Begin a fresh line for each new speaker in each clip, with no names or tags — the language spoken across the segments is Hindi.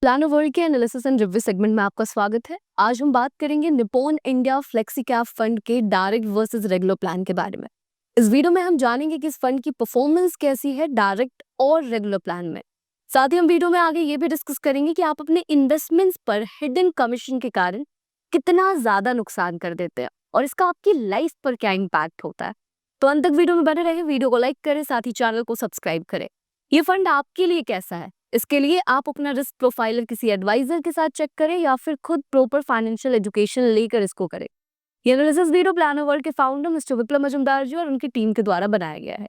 प्लानो वर्ल्ड के एनालिसिस एंड रिव्यू सेगमेंट में आपका स्वागत है। आज हम बात करेंगे Nippon India flexi cap fund के डायरेक्ट वर्सेस रेगुलर प्लान के बारे में। इस वीडियो में हम जानेंगे कि इस फंड की परफॉर्मेंस कैसी है डायरेक्ट और रेगुलर प्लान में। साथ ही हम वीडियो में आगे ये भी डिस्कस करेंगे कि आप अपने इन्वेस्टमेंट्स पर हिडन कमीशन के कारण कितना ज्यादा नुकसान कर देते हैं और इसका आपकी लाइफ पर क्या इम्पैक्ट होता है। तो अंत तक वीडियो में बने रहे, वीडियो को लाइक करें, साथ ही चैनल को सब्सक्राइब करें। ये फंड आपके लिए कैसा है, इसके लिए आप अपना रिस्क प्रोफाइलर किसी एडवाइजर के साथ चेक करें या फिर खुद प्रॉपर फाइनेंशियल एजुकेशन लेकर इसको करें। ये एनालिसिस वीडियो प्लानो वर्ल्ड के फाउंडर मिस्टर विप्लव मजुमदार जी और उनकी टीम के द्वारा बनाया गया है।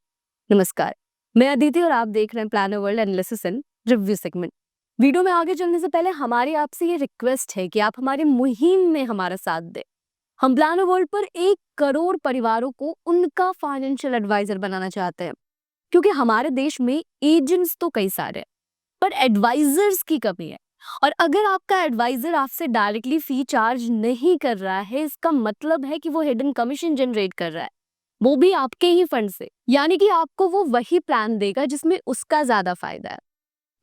नमस्कार, मैं अदिति और आप देख रहे हैं plano world analysis and review segment. Video में आगे चलने से पहले हमारी आपसे ये रिक्वेस्ट है कि आप हमारी मुहिम में हमारा साथ दें। हम प्लानो वर्ल्ड पर 1 करोड़ परिवारों को उनका फाइनेंशियल एडवाइजर बनाना चाहते हैं, क्योंकि हमारे देश में एजेंट्स तो कई सारे हैं पर एडवाइजर्स की कमी है। और अगर आपका एडवाइजर आपसे डायरेक्टली फी चार्ज नहीं कर रहा है, इसका मतलब है कि वो हिडन कमीशन जनरेट कर रहा है, वो भी आपके ही फंड से। यानी कि आपको वो वही प्लान देगा जिसमें उसका ज्यादा फायदा है।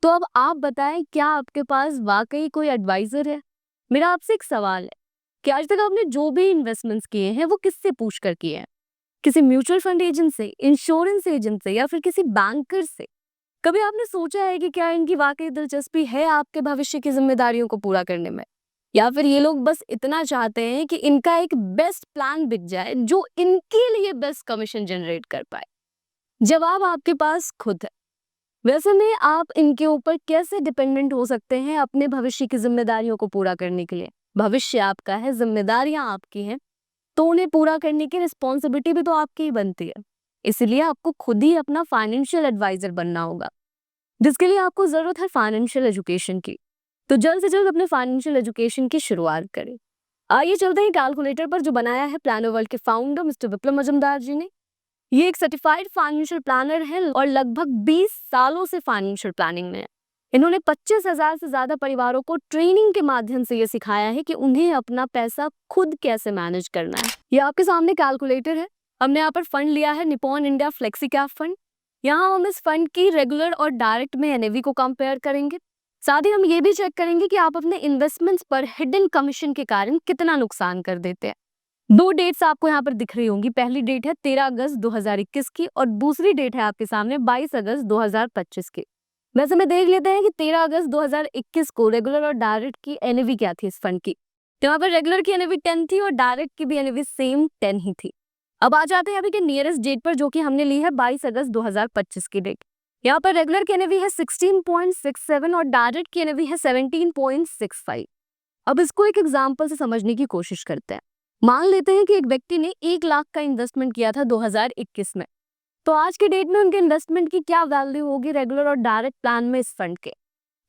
तो अब आप बताएं, क्या आपके पास वाकई कोई एडवाइजर है? मेरा आपसे एक सवाल है कि आज तक आपने जो भी इन्वेस्टमेंट्स किए हैं वो किससे पूछ कर किए हैं? किसी म्यूचुअल फंड एजेंट से, इंश्योरेंस एजेंट से या फिर किसी बैंकर से? कभी आपने सोचा है कि क्या इनकी वाकई दिलचस्पी है आपके भविष्य की जिम्मेदारियों को पूरा करने में, या फिर ये लोग बस इतना चाहते हैं कि इनका एक बेस्ट प्लान बिक जाए जो इनके लिए बेस्ट कमीशन जनरेट कर पाए? जवाब आपके पास खुद है। वैसे में आप इनके ऊपर कैसे डिपेंडेंट हो सकते हैं अपने भविष्य की जिम्मेदारियों को पूरा करने के लिए? भविष्य आपका है, जिम्मेदारियां आपकी हैं, तो उन्हें पूरा करने की रिस्पॉन्सिबिलिटी भी तो आपकी ही बनती है। इसलिए आपको खुद ही अपना फाइनेंशियल एडवाइजर बनना होगा, जिसके लिए आपको जरूरत है फाइनेंशियल एजुकेशन की। तो जल्द से जल्द अपने फाइनेंशियल एजुकेशन की शुरुआत करें। आइए चलते हैं कैलकुलेटर पर, जो बनाया है प्लानो वर्ल्ड के फाउंडर मिस्टर विप्लव मजुमदार जी ने। ये एक सर्टिफाइड फाइनेंशियल प्लानर है और लगभग 20 सालों से फाइनेंशियल प्लानिंग में है। इन्होंने 25,000 से ज्यादा परिवारों को ट्रेनिंग के माध्यम से ये सिखाया है कि उन्हें अपना पैसा खुद कैसे मैनेज करना है। ये आपके सामने कैलकुलेटर है। हमने यहाँ पर फंड लिया है Nippon India flexi cap fund. यहाँ हम इस फंड की रेगुलर और डायरेक्ट में एनएवी को कंपेयर करेंगे। साथ ही हम ये भी चेक करेंगे कि आप अपने इन्वेस्टमेंट्स पर हिडन कमीशन के कारण कितना नुकसान कर देते हैं। 2 डेट्स आपको यहाँ पर दिख रही होंगी। पहली डेट है 13 अगस्त 2021 की और दूसरी डेट है आपके सामने 22 अगस्त 2025 की। वैसे में देख लेते हैं कि 13 अगस्त 2021 को रेगुलर और डायरेक्ट की एनएवी क्या थी इस फंड की। तो यहाँ पर रेगुलर की एनएवी 10 थी और डायरेक्ट की भी एनएवी सेम 10 ही थी। अब आ जाते हैं अभी के नियरेस्ट डेट पर, जो कि हमने ली है 22 अगस्त 2025 की डेट। यहाँ पर रेगुलर की एनएवी है 16.67 और डायरेक्ट की एनएवी है 17.65। अब इसको एक एग्जाम्पल से समझने की कोशिश करते हैं। मान लेते हैं कि एक व्यक्ति ने 1 लाख का इन्वेस्टमेंट किया था 2021 में। तो आज के डेट में उनके इन्वेस्टमेंट की क्या वैल्यू होगी रेगुलर और डायरेक्ट प्लान में इस फंड के?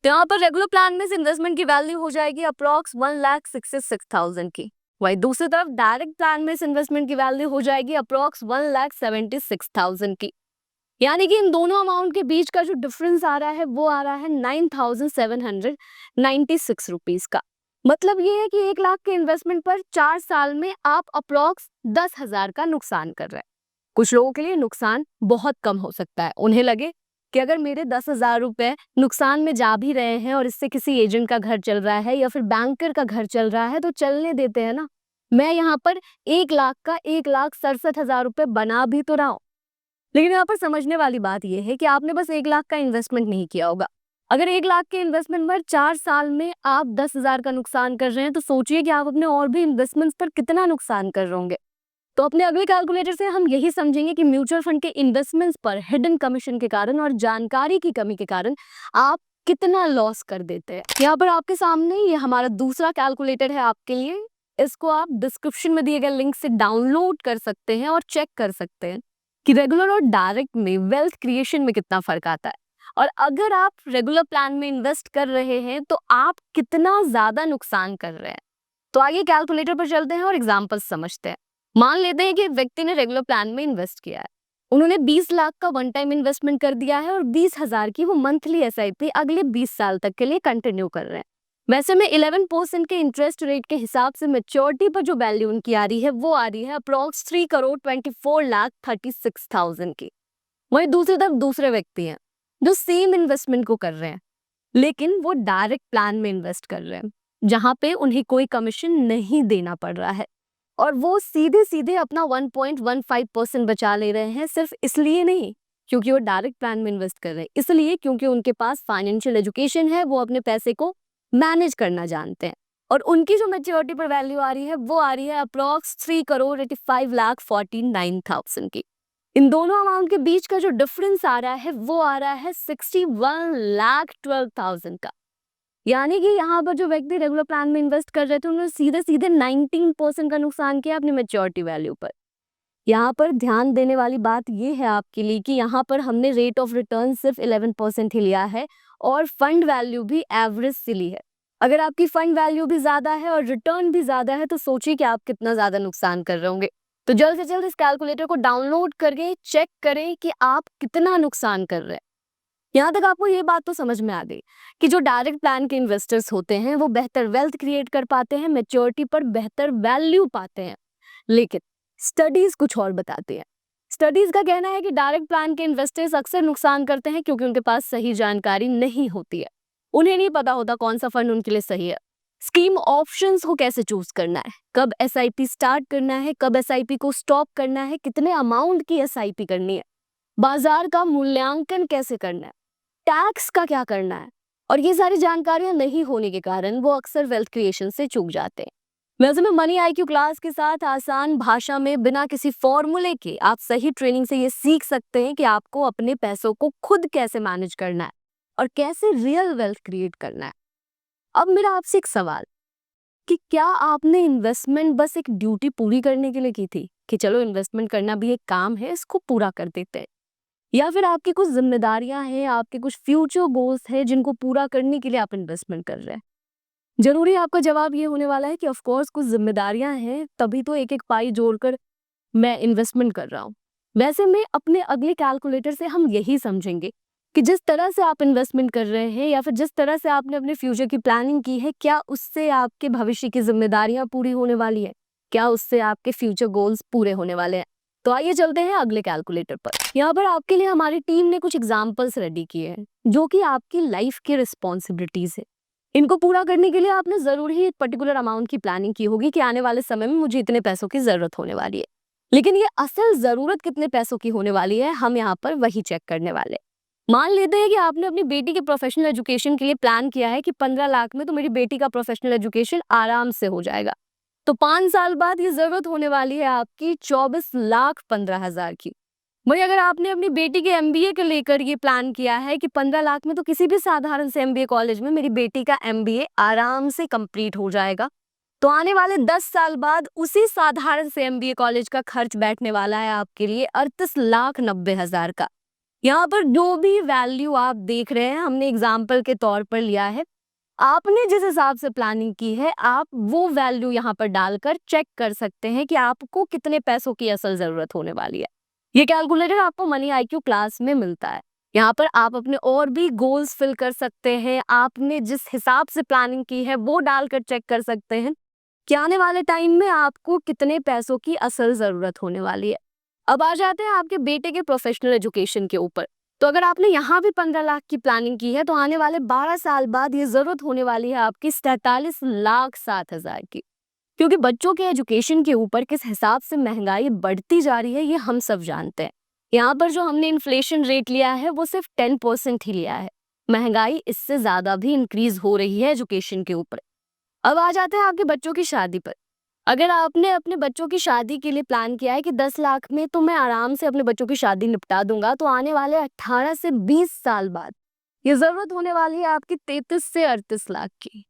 तो यहाँ पर रेगुलर प्लान में इस इन्वेस्टमेंट की वैल्यू हो जाएगी अप्रॉक्स 1,66,000 की। वही दूसरी तरफ डायरेक्ट प्लान में इस इन्वेस्टमेंट की वैल्यू हो जाएगी अप्रॉक्स 1,76,000 की। यानी कि इन दोनों अमाउंट के बीच का जो डिफरेंस आ रहा है वो आ रहा है 9,796 रुपीज का। मतलब ये है कि 1 लाख के इन्वेस्टमेंट पर 4 साल में आप अप्रॉक्स 10,000 का नुकसान कर रहे हैं। कुछ लोगों के लिए नुकसान बहुत कम हो सकता है। उन्हें लगे कि अगर मेरे 10,000 रुपए नुकसान में जा भी रहे हैं और इससे किसी एजेंट का घर चल रहा है या फिर बैंकर का घर चल रहा है तो चलने देते हैं ना, मैं यहाँ पर 1 लाख का 1,67,000 रुपए बना भी तो रहा हूँ। लेकिन यहाँ पर समझने वाली बात यह है कि आपने बस 1 लाख का इन्वेस्टमेंट नहीं किया होगा। अगर 1 लाख के इन्वेस्टमेंट पर 4 साल में आप 10,000 का नुकसान कर रहे हैं तो सोचिए कि आप अपने और भी इन्वेस्टमेंट्स पर कितना नुकसान कर रहे होंगे। तो अपने अगले कैलकुलेटर से हम यही समझेंगे कि म्यूचुअल फंड के इन्वेस्टमेंट्स पर हिडन कमीशन के कारण और जानकारी की कमी के कारण आप कितना लॉस कर देते हैं। यहाँ पर आपके सामने ये हमारा दूसरा कैलकुलेटर है आपके लिए। इसको आप डिस्क्रिप्शन में दिए गए लिंक से डाउनलोड कर सकते हैं और चेक कर सकते हैं कि रेगुलर और डायरेक्ट में वेल्थ क्रिएशन में कितना फर्क आता है। और अगर आप रेगुलर प्लान में इन्वेस्ट कर रहे हैं तो आप कितना ज्यादा नुकसान कर रहे हैं। तो आइए कैलकुलेटर पर चलते हैं और एग्जांपल समझते हैं। मान लेते हैं कि एक व्यक्ति ने रेगुलर प्लान में इन्वेस्ट किया है। उन्होंने 20 लाख का वन टाइम इन्वेस्टमेंट कर दिया है और 20,000 की वो मंथली एसआईपी अगले 20 साल तक के लिए कंटिन्यू कर रहे हैं। वैसे में 11% के इंटरेस्ट रेट के हिसाब से मेच्योरिटी पर जो वैल्यू उनकी आ रही है वो आ रही है अप्रॉक्स 3,24,36,000 की। वहीं दूसरी तरफ दूसरे व्यक्ति हैं जो सेम इन्वेस्टमेंट को कर रहे हैं। लेकिन वो डायरेक्ट प्लान में इन्वेस्ट कर रहे हैं जहां पे उन्हें कोई कमीशन नहीं देना पड़ रहा है, और वो सीधे सीधे अपना 1.15% बचा ले रहे हैं। सिर्फ इसलिए नहीं क्योंकि वो डायरेक्ट प्लान में इन्वेस्ट कर रहे हैं, इसलिए क्योंकि उनके पास फाइनेंशियल एजुकेशन है, वो अपने पैसे को मैनेज करना जानते हैं। और उनकी जो मेच्योरिटी पर वैल्यू आ रही है वो आ रही है अप्रॉक्स 3,85,49,000 की। इन दोनों अमाउंट के बीच का जो डिफरेंस आ रहा है वो आ रहा है 61,12,000 का। यानी कि यहाँ पर जो व्यक्ति रेगुलर प्लान में इन्वेस्ट कर रहे थे उन्होंने सीधे सीधे 19% का नुकसान किया अपनी मेच्योरिटी वैल्यू पर। यहाँ पर ध्यान देने वाली बात ये है आपके लिए कि यहाँ पर हमने रेट ऑफ रिटर्न सिर्फ 11% ही लिया है और फंड वैल्यू भी एवरेज से ली है। अगर आपकी फंड वैल्यू भी ज्यादा है और रिटर्न भी ज्यादा है तो सोचिए कि आप कितना ज्यादा नुकसान कर रहे होंगे। तो जल्द से जल्द इस कैलकुलेटर को डाउनलोड करके चेक करें कि आप कितना नुकसान कर रहे हैं। यहाँ तक आपको ये बात तो समझ में आ गई कि जो डायरेक्ट प्लान के इन्वेस्टर्स होते हैं वो बेहतर वेल्थ क्रिएट कर पाते हैं, मेच्योरिटी पर बेहतर वैल्यू पाते हैं। लेकिन स्टडीज कुछ और बताती हैं। स्टडीज का कहना है कि डायरेक्ट प्लान के इन्वेस्टर्स अक्सर नुकसान करते हैं क्योंकि उनके पास सही जानकारी नहीं होती है। उन्हें नहीं पता होता कौन सा फंड उनके लिए सही है, स्कीम ऑप्शंस को कैसे चूज करना है, कब एसआईपी स्टार्ट करना है, कब एसआईपी को स्टॉप करना है, कितने अमाउंट की एसआईपी करनी है, बाजार का मूल्यांकन कैसे करना है, टैक्स का क्या करना है। और ये सारी जानकारियां नहीं होने के कारण वो अक्सर वेल्थ क्रिएशन से चूक जाते हैं। वैसे में मनी आईक्यू क्लास के साथ आसान भाषा में बिना किसी फॉर्मूले के आप सही ट्रेनिंग से ये सीख सकते हैं कि आपको अपने पैसों को खुद कैसे मैनेज करना है और कैसे रियल वेल्थ क्रिएट करना है। अब मेरा आपसे एक सवाल कि क्या आपने इन्वेस्टमेंट बस एक ड्यूटी पूरी करने के लिए की थी कि चलो इन्वेस्टमेंट करना भी एक काम है, इसको पूरा कर देते हैं, या फिर आपकी कुछ जिम्मेदारियां हैं, आपके कुछ फ्यूचर गोल्स हैं जिनको पूरा करने के लिए आप इन्वेस्टमेंट कर रहे हैं? जरूरी आपका जवाब ये होने वाला है कि ऑफ कोर्स कुछ जिम्मेदारियां हैं, तभी तो एक एक पाई जोड़कर मैं इन्वेस्टमेंट कर रहा हूँ। वैसे में अपने अगले कैलकुलेटर से हम यही समझेंगे कि जिस तरह से आप इन्वेस्टमेंट कर रहे हैं या फिर जिस तरह से आपने अपने फ्यूचर की प्लानिंग की है, क्या उससे आपके भविष्य की जिम्मेदारियां पूरी होने वाली है, क्या उससे आपके फ्यूचर गोल्स पूरे होने वाले हैं। तो आइए चलते हैं अगले कैलकुलेटर पर। यहाँ पर आपके लिए हमारी टीम ने कुछ एग्जाम्पल्स रेडी किए हैं जो कि आपकी लाइफ की रिस्पॉन्सिबिलिटीज है। इनको पूरा करने के लिए आपने जरूर ही एक पर्टिकुलर अमाउंट की प्लानिंग की होगी कि आने वाले समय में मुझे इतने पैसों की जरूरत होने वाली है। लेकिन ये असल जरूरत कितने पैसों की होने वाली है हम यहाँ पर वही चेक करने वाले। मान लेते हैं कि आपने अपनी बेटी के प्रोफेशनल एजुकेशन के लिए प्लान किया है कि 15 लाख में तो मेरी बेटी का प्रोफेशनल एजुकेशन आराम से हो जाएगा। तो 5 साल बाद ये जरूरत होने वाली है आपकी 24,15,000 की। वही अगर आपने अपनी बेटी के एमबीए को लेकर ये प्लान किया है कि 15 लाख में तो किसी भी साधारण से एमबीए कॉलेज में मेरी बेटी का एमबीए आराम से कंप्लीट हो जाएगा, तो आने वाले 10 साल बाद उसी साधारण से एमबीए कॉलेज का खर्च बैठने वाला है आपके लिए 38,90,000 का। यहाँ पर जो भी वैल्यू आप देख रहे हैं हमने एग्जाम्पल के तौर पर लिया है। आपने जिस हिसाब से प्लानिंग की है आप वो वैल्यू यहाँ पर डालकर चेक कर सकते हैं कि आपको कितने पैसों की असल जरूरत होने वाली है। ये कैलकुलेटर आपको मनी आईक्यू क्लास में मिलता है। यहाँ पर आप अपने और भी गोल्स फिल कर सकते हैं, आपने जिस हिसाब से प्लानिंग की है वो डालकर चेक कर सकते हैं कि आने वाले टाइम में आपको कितने पैसों की असल जरूरत होने वाली है। अब आ जाते हैं आपके बेटे के प्रोफेशनल एजुकेशन के ऊपर। तो अगर आपने यहाँ भी 15 लाख की प्लानिंग की है तो आने वाले 12 साल बाद ये जरूरत होने वाली है आपकी 47,07,000 की। क्योंकि बच्चों के एजुकेशन के ऊपर किस हिसाब से महंगाई बढ़ती जा रही है ये हम सब जानते हैं। यहाँ पर जो हमने इन्फ्लेशन रेट लिया है वो सिर्फ 10% ही लिया है, महंगाई इससे ज्यादा भी इंक्रीज हो रही है एजुकेशन के ऊपर। अब आ जाते हैं आपके बच्चों की शादी पर। अगर आपने अपने बच्चों की शादी के लिए प्लान किया है कि 10 लाख में तो मैं आराम से अपने बच्चों की शादी निपटा दूंगा, तो आने वाले 18 से 20 साल बाद ये जरूरत होने वाली है आपकी 33 से 38 लाख की।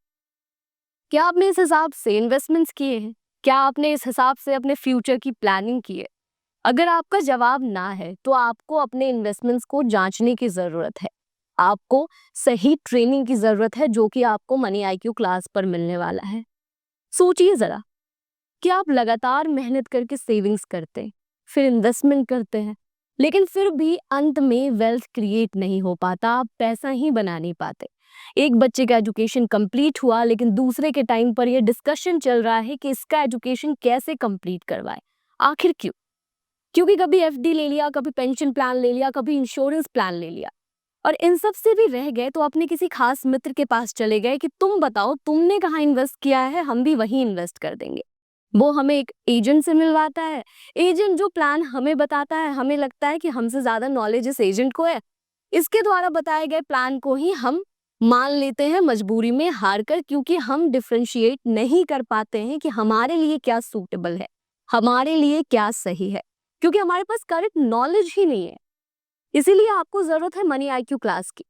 क्या आपने इस हिसाब से इन्वेस्टमेंट्स किए हैं? क्या आपने इस हिसाब से अपने फ्यूचर की प्लानिंग की है? अगर आपका जवाब ना है तो आपको अपने इन्वेस्टमेंट्स को जांचने की जरूरत है। आपको सही ट्रेनिंग की जरूरत है जो कि आपको मनी आईक्यू क्लास पर मिलने वाला है। सोचिए जरा कि आप लगातार मेहनत करके सेविंग्स करते हैं, फिर इन्वेस्टमेंट करते हैं, लेकिन फिर भी अंत में वेल्थ क्रिएट नहीं हो पाता, आप पैसा ही बना नहीं पाते। एक बच्चे का एजुकेशन कंप्लीट हुआ लेकिन दूसरे के टाइम पर यह डिस्कशन चल रहा है कि इसका एजुकेशन कैसे कंप्लीट करवाए। आखिर क्यों? क्योंकि कभी एफडी ले लिया, कभी पेंशन प्लान ले लिया, कभी इंश्योरेंस प्लान ले लिया। और इन सब से भी रह गए तो अपने किसी खास मित्र के पास चले गए कि तुम बताओ तुमने कहाँ इन्वेस्ट किया है, हम भी वहीं इन्वेस्ट कर देंगे। वो हमें एक एजेंट से मिलवाता है, एजेंट जो प्लान हमें बताता है, हमें लगता है कि हमसे ज्यादा नॉलेज इस एजेंट को है, इसके द्वारा बताए गए प्लान को ही हम मान लेते हैं मजबूरी में हार कर, क्योंकि हम डिफरेंशिएट नहीं कर पाते हैं कि हमारे लिए क्या सूटेबल है, हमारे लिए क्या सही है, क्योंकि हमारे पास करेक्ट नॉलेज ही नहीं है। इसीलिए आपको जरूरत है मनी आईक्यू क्लास की।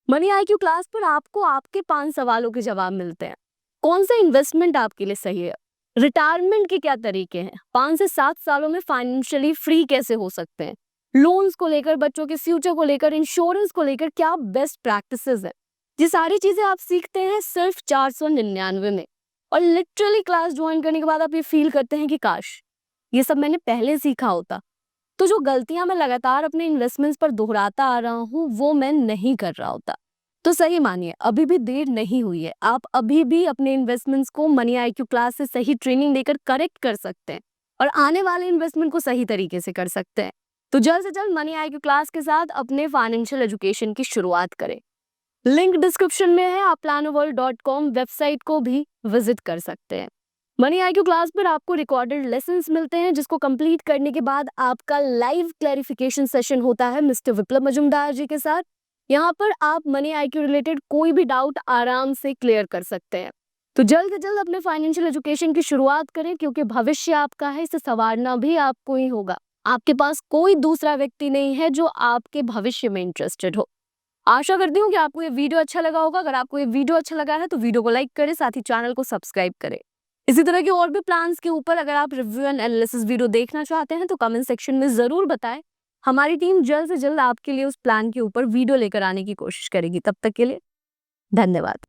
मनी आईक्यू क्लास पर आपको आपके 5 सवालों के जवाब मिलते हैं। कौन सा इन्वेस्टमेंट आपके लिए सही है, रिटायरमेंट के क्या तरीके हैं, 5 से 7 सालों में फाइनेंशियली फ्री कैसे हो सकते हैं, लोन्स को लेकर, बच्चों के फ्यूचर को लेकर, इंश्योरेंस को लेकर क्या बेस्ट प्रैक्टिसेस है। ये सारी चीजें आप सीखते हैं सिर्फ 499 में। और लिटरली क्लास ज्वाइन करने के बाद आप ये फील करते हैं कि काश ये सब मैंने पहले सीखा होता, तो जो गलतियां मैं लगातार अपने इन्वेस्टमेंट्स पर दोहराता आ रहा हूँ वो मैं नहीं कर रहा होता। तो सही मानिए, अभी भी देर नहीं हुई है, आप अभी भी अपने इन्वेस्टमेंट्स को मनी आईक्यू क्लास से सही ट्रेनिंग लेकर करेक्ट कर सकते हैं और आने वाले इन्वेस्टमेंट को सही तरीके से कर सकते हैं। तो जल्द से जल्द मनी आईक्यू क्लास के साथ अपने फाइनेंशियल एजुकेशन की शुरुआत करें। लिंक डिस्क्रिप्शन में है, आप planoworld.com वेबसाइट को भी विजिट कर सकते हैं। मनी आईक्यू क्लास पर आपको रिकॉर्डेड लेसन्स मिलते हैं, जिसको कंप्लीट करने के बाद आपका लाइव क्लैरिफिकेशन सेशन होता है मिस्टर विप्लव मजुमदार जी के साथ। यहाँ पर आप मनी आईक्यू रिलेटेड कोई भी डाउट आराम से क्लियर कर सकते हैं। तो जल्द से जल्द अपने फाइनेंशियल एजुकेशन की शुरुआत करें, क्योंकि भविष्य आपका है, इसे संवारना भी आपको ही होगा। आपके पास कोई दूसरा व्यक्ति नहीं है जो आपके भविष्य में इंटरेस्टेड हो। आशा करती हूँ कि आपको ये वीडियो अच्छा लगा होगा। अगर आपको ये वीडियो अच्छा लगा है तो वीडियो को लाइक करें, साथ ही चैनल को सब्सक्राइब करें। इसी तरह के और भी प्लान्स के ऊपर अगर आप रिव्यू एंड एनालिसिस वीडियो देखना चाहते हैं तो कमेंट सेक्शन में जरूर बताएं। हमारी टीम जल्द से जल्द आपके लिए उस प्लान के ऊपर वीडियो लेकर आने की कोशिश करेगी। तब तक के लिए धन्यवाद।